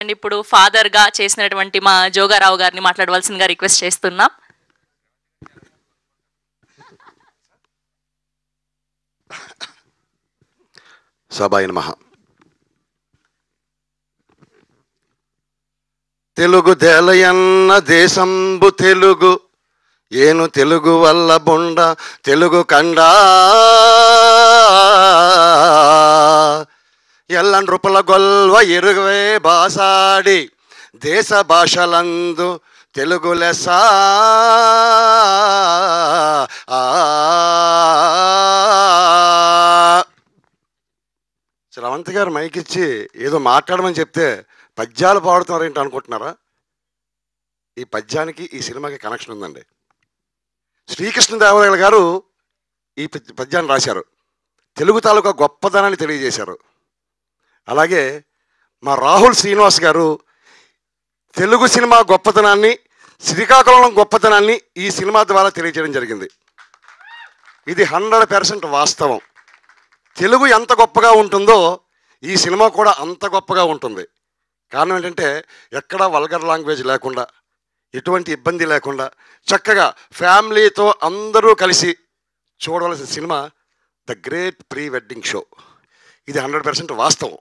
And ఇప్పుడు ఫాదర్గా చేసినటువంటి మా జోగారావు గారిని మాట్లాడవలసిందిగా రిక్వెస్ట్ చేస్తున్నాం. సభాయ నమః. తెలుగు దేలయన్న దేశంబు తెలుగు ఏను తెలుగు వల్ల బొండ తెలుగు కండా ఎల్ల నృపుల గొల్వ ఇరువే బాసాడి దేశ భాషలందు తెలుగు లెస శ్రవంతి గారు మైక్ ఇచ్చి ఏదో మాట్లాడమని చెప్తే పద్యాలు పాడుతున్నారు ఏంటి అనుకుంటున్నారా? ఈ పద్యానికి ఈ సినిమాకి కనెక్షన్ ఉందండి. శ్రీకృష్ణదేవరాయలు గారు ఈ పద్యాన్ని రాశారు. తెలుగు తాలూకా గొప్పదనాన్ని తెలియజేశారు. అలాగే మా రాహుల్ శ్రీనివాస్ గారు తెలుగు సినిమా గొప్పతనాన్ని, శ్రీకాకుళం గొప్పతనాన్ని ఈ సినిమా ద్వారా తెలియజేయడం జరిగింది. ఇది 100% వాస్తవం. తెలుగు ఎంత గొప్పగా ఉంటుందో ఈ సినిమా కూడా అంత గొప్పగా ఉంటుంది. కారణం ఏంటంటే ఎక్కడా వల్గర్ లాంగ్వేజ్ లేకుండా, ఎటువంటి ఇబ్బంది లేకుండా చక్కగా ఫ్యామిలీతో అందరూ కలిసి చూడవలసిన cinema the great pre wedding show. ఇది 100% వాస్తవం.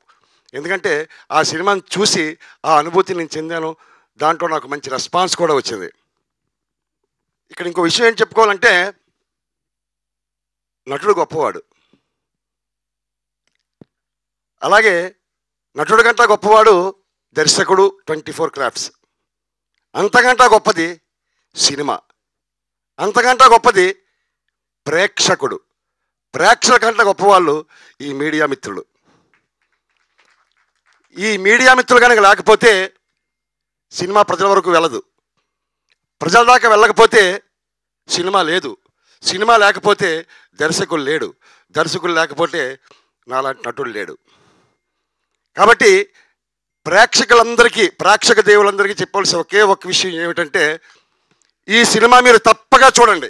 ఎందుకంటే ఆ సినిమాని చూసి ఆ అనుభూతి నేను చెందాను. దాంట్లో నాకు మంచి రెస్పాన్స్ కూడా వచ్చింది. ఇక్కడ ఇంకో విషయం ఏం చెప్పుకోవాలంటే, నటుడు గొప్పవాడు, అలాగే నటుడు కంటే గొప్పవాడు దర్శకుడు, 24 క్రాఫ్ట్స్. అంతకంటే గొప్పది సినిమా, అంతకంటే గొప్పది ప్రేక్షకుడు. ప్రేక్షకుల కంటే గొప్పవాళ్ళు ఈ మీడియా మిత్రులు. ఈ మీడియా మిత్రులు కనుక లేకపోతే సినిమా ప్రజల వరకు వెళ్ళదు. ప్రజల దాకా వెళ్ళకపోతే సినిమా లేదు. సినిమా లేకపోతే దర్శకులు లేడు. దర్శకులు లేకపోతే నాలాంటి నటుడు లేడు. కాబట్టి ప్రేక్షకులందరికీ, ప్రేక్షక దేవులందరికీ చెప్పవలసిన ఒకే ఒక విషయం ఏమిటంటే, ఈ సినిమా మీరు తప్పగా చూడండి.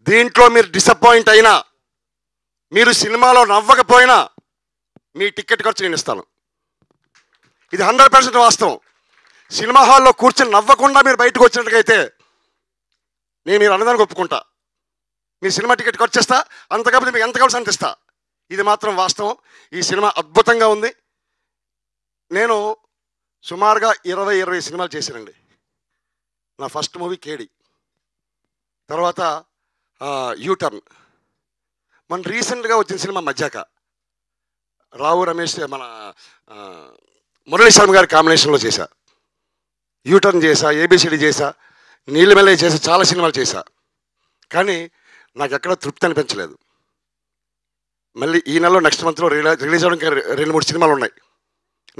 దీంట్లో మీరు డిసప్పాయింట్ అయినా, మీరు సినిమాలో నవ్వకపోయినా మీ టికెట్ ఖర్చు నేను ఇస్తాను. ఇది 100% వాస్తవం. సినిమా హాల్లో కూర్చొని నవ్వకుండా మీరు బయటకు వచ్చినట్టుగైతే నేను మీరు అన్నదానికి ఒప్పుకుంటా. మీ సినిమా టికెట్ ఖర్చు ఇస్తా, అంతకపోతే మీకు ఎంత కావాల్సి అంత ఇస్తా. ఇది మాత్రం వాస్తవం. ఈ సినిమా అద్భుతంగా ఉంది. నేను సుమారుగా 20 సినిమాలు చేశానండి. నా ఫస్ట్ మూవీ కేడి, తర్వాత యూటర్న్, మన రీసెంట్గా వచ్చిన సినిమా మజ్జాక, రావు రమేష్ మన మురళీ శర్మ గారి కాంబినేషన్లో చేశా. యూటర్న్ చేశా, ఏబిసిడి చేశా, నీలిమెల్లె చేశా, చాలా సినిమాలు చేశా. కానీ నాకు ఎక్కడ తృప్తి అనిపించలేదు. మళ్ళీ ఈ నెలలో నెక్స్ట్ మంత్లో రిలీజ్ అవ్వడానికి 2-3 సినిమాలు ఉన్నాయి.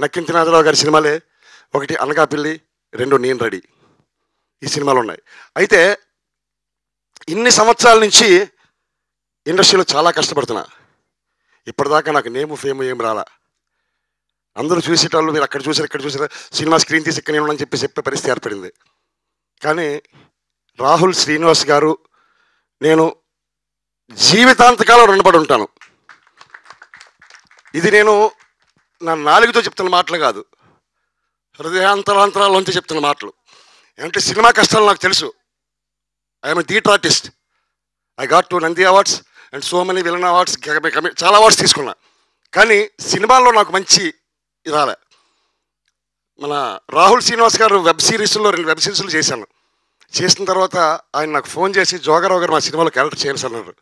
నక్కింతి నాథరావు గారి సినిమాలే, ఒకటి అనకాపల్లి, 2 నేను రెడీ. ఈ సినిమాలు ఉన్నాయి. అయితే ఇన్ని సంవత్సరాల నుంచి ఇండస్ట్రీలో చాలా కష్టపడుతున్నా. ఇప్పటిదాకా నాకు నేము ఫేము ఏం రాలా. అందరూ చూసేటప్పుడు మీరు అక్కడ చూసారు, ఇక్కడ చూసారు, సినిమా స్క్రీన్ తీసి ఇక్కడ నేను అని చెప్పే పరిస్థితి ఏర్పడింది. కానీ రాహుల్ శ్రీనివాస్ గారు, నేను జీవితాంతకాలం రుణపడి ఉంటాను. ఇది నేను నా నాలుగుతో చెప్తున్న మాటలు కాదు, హృదయాంతరాంతరాల్లోంచి చెప్తున్న మాటలు. అంటే సినిమా కష్టాలు నాకు తెలుసు. I'm theatre artist. I got 2 Nandi awards and so many villain awards, చాలా అవార్డ్స్ తీసుకున్నా. కానీ సినిమాల్లో నాకు మంచి రాలే. మన రాహుల్ శ్రీనివాస్ గారు వెబ్ సిరీస్లో 2 వెబ్ సిరీస్లు చేశాను. చేసిన తర్వాత ఆయన నాకు ఫోన్ చేసి, జోగారావు గారు మా సినిమాలో క్యారెక్టర్ చేయాల్సి అన్నారు.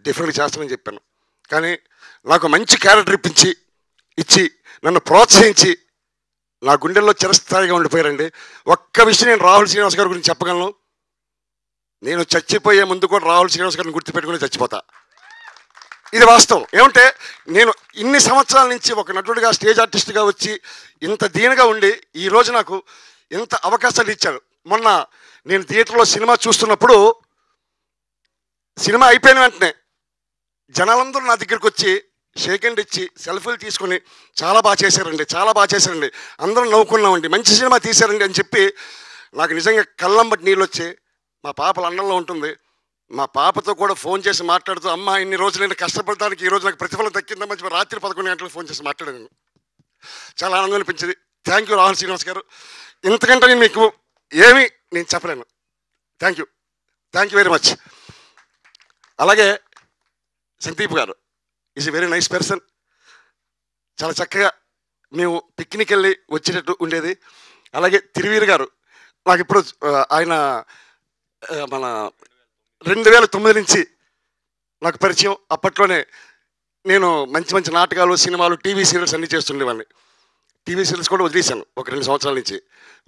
డెఫినెట్గా చేస్తానని చెప్పాను. కానీ నాకు మంచి క్యారెక్టర్ ఇచ్చి నన్ను ప్రోత్సహించి నా గుండెల్లో చిరస్థాయిగా ఉండిపోయారండి. ఒక్క విషయం నేను రాహుల్ శ్రీనివాస్ గారి గురించి చెప్పగలను. నేను చచ్చిపోయే ముందు కూడా రాహుల్ శ్రీనివాస్ గారిని గుర్తుపెట్టుకుని చచ్చిపోతా. ఇది వాస్తవం. ఏమంటే నేను ఇన్ని సంవత్సరాల నుంచి ఒక నటుడిగా, స్టేజ్ ఆర్టిస్ట్గా వచ్చి ఇంత దీనిగా ఉండి ఈరోజు నాకు ఇంత అవకాశాలు ఇచ్చారు. మొన్న నేను థియేటర్లో సినిమా చూస్తున్నప్పుడు, సినిమా అయిపోయిన వెంటనే జనాలందరూ నా దగ్గరికి వచ్చి షేక్ హ్యాండ్ ఇచ్చి సెల్ఫీలు తీసుకొని చాలా బాగా చేశారండి, చాలా బాగా చేశారండి, అందరం నవ్వుకున్నామండి, మంచి సినిమా తీశారండి అని చెప్పి నాకు నిజంగా కళ్ళంబట్టి నీళ్ళు వచ్చి, మా పాప లండన్లో ఉంటుంది, మా పాపతో కూడా ఫోన్ చేసి మాట్లాడుతూ, అమ్మ ఇన్ని రోజులు నేను కష్టపడడానికి ఈరోజు నాకు ప్రతిఫలం దక్కిందమ్మని చెప్పి రాత్రి 11 గంటలకు ఫోన్ చేసి మాట్లాడాను. చాలా ఆనందం అనిపించింది. థ్యాంక్ యూ రాహుల్ శ్రీనివాస్ గారు. ఇంతకంటే నేను మీకు ఏమీ నేను చెప్పలేను. Thank you very much. అలాగే సందీప్ గారు is a very nice person. చాలా చక్కగా మేము పిక్నిక్ వెళ్ళి వచ్చేటట్టు ఉండేది. అలాగే తిరువీరు గారు నాకు ఇప్పుడు ఆయన మన 2009 నుంచి నాకు పరిచయం. అప్పట్లోనే నేను మంచి మంచి నాటకాలు, సినిమాలు, టీవీ సీరియల్స్ అన్నీ చేస్తుండేవాడిని. టీవీ సీరియల్స్ కూడా వదిలేశాను ఒక 2 సంవత్సరాల నుంచి.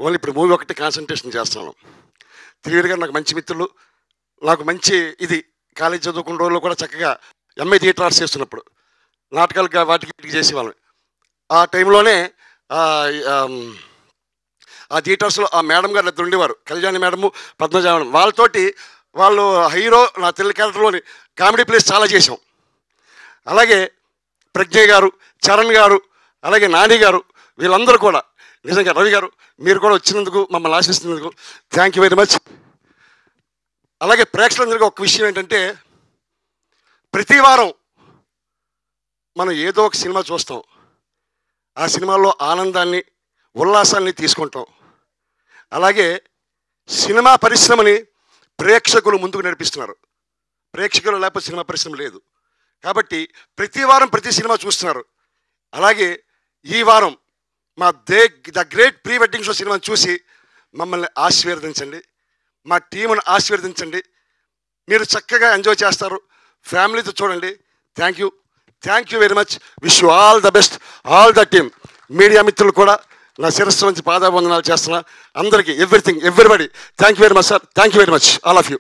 ఓన్లీ ఇప్పుడు మూవీ ఒకటి కాన్సన్ట్రేషన్ చేస్తాను. తిరువీరు గారు నాకు మంచి మిత్రులు. నాకు మంచి ఇది కాలేజ్ చదువుకున్న రోజుల్లో కూడా చక్కగా ఎంఏ థియేటర్ ఆర్ట్స్ చేస్తున్నప్పుడు నాటకాలు వాటికి చేసేవాళ్ళం. ఆ టైంలోనే ఆ థియేటర్స్లో ఆ మేడం గారు ఇద్దరు ఉండేవారు, కళ్యాణి మేడము, పద్మజ మేడం. వాళ్ళు హీరో, నా తెల్ల క్యారెక్టర్లోని కామెడీ ప్లేస్ చాలా చేసాం. అలాగే ప్రజ్ఞ గారు, చరణ్ గారు, అలాగే నాని గారు, వీళ్ళందరూ కూడా నిజంగా రవి గారు మీరు కూడా వచ్చినందుకు, మమ్మల్ని ఆశిస్తున్నందుకు థ్యాంక్ యూ వెరీ మచ్. అలాగే ప్రేక్షకులందరికీ ఒక విషయం ఏంటంటే, ప్రతి వారం మనం ఏదో ఒక సినిమా చూస్తాం. ఆ సినిమాల్లో ఆనందాన్ని, ఉల్లాసాన్ని తీసుకుంటాం. అలాగే సినిమా పరిశ్రమని ప్రేక్షకులు ముందుకు నడిపిస్తున్నారు. ప్రేక్షకులు లేకపోతే సినిమా పరిశ్రమ లేదు. కాబట్టి ప్రతి వారం ప్రతి సినిమా చూస్తున్నారు. అలాగే ఈ వారం మా the great pre wedding show సినిమాని చూసి మమ్మల్ని ఆశీర్వదించండి, మా టీమును ఆశీర్వదించండి. మీరు చక్కగా ఎంజాయ్ చేస్తారు, ఫ్యామిలీతో చూడండి. Thank you very much. Wish you all the best, all the team. Media మిత్రులు కూడా నా శిరస్సు నుంచి పాదాబంధనాలు చేస్తున్నా. అందరికీ everybody thank you very much sir. Thank you very much all of you.